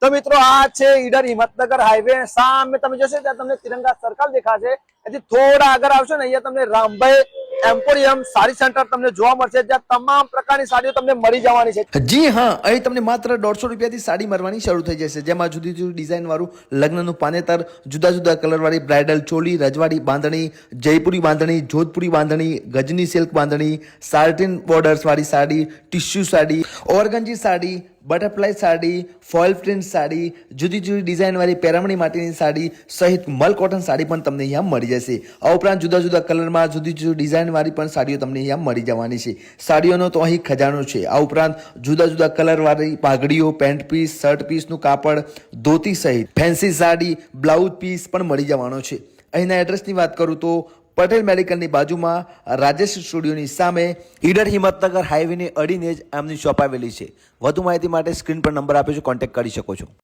તો મિત્રો આ છે ઈડર હિંમતનગર હાઈવે, સામે તમે જોશો ત્યાં તમને તિરંગા સર્કલ દેખાશે, એથી થોડા આગળ આવશો ને અહીંયા તમને રામભાઈ એમ્પોરિયમ સાડી સેન્ટર તમને જોવા મળશે, જ્યાં તમામ પ્રકારની સાડીઓ તમને મળી જવાની છે। જી હા, અહીં તમને માત્ર 150 રૂપિયાથી સાડી મળવાની શરૂ થઈ જશે, જેમાં જુદી જુદી ડિઝાઇન વાળું લગ્નનું પાનેતર, જુદા જુદા કલર વાળી બ્રાઇડલ ચોલી, રજવાડી બાંધણી, જયપુરી બાંધણી, જોધપુરી બાંધણી, ગજની સિલ્ક બાંધણી, સાર્ટિન બોર્ડર્સ વાળી sari, tissue sari, organza sari, butterfly sari, foil print sari, જુદી જુદી ડિઝાઇન વાળી પેરામણી માટેની સાડી સહિત મલ કોટન સાડી પણ તમને અહીંયા મળી જશે। આ ઉપરાંત જુદા જુદા કલરમાં જુદી જુદી ડિઝાઇન વાળી પણ સાડીઓ તમને અહીંયા મળી જવાની છે। સાડીઓનો તો અહીં ખજાનો છે। આ ઉપરાંત જુદા જુદા કલર વાળી પાઘડીઓ, પેન્ટ પીસ, શર્ટ પીસનું કાપડ, ધોતી સહિત ફેન્સી સાડી, બ્લાઉઝ પીસ પણ મળી જવાનો છે। અહીંના એડ્રેસની વાત કરું તો પટેલ મેડિકલની બાજુમાં રાજેશ સ્ટુડિયોની સામે ઈડર હિંમતનગર હાઈવેને અડીને જ આમની શોપ આવેલી છે। વધુ માહિતી માટે સ્ક્રીન પર નંબર આપ્યો છે, કોન્ટેક્ટ કરી શકો છો।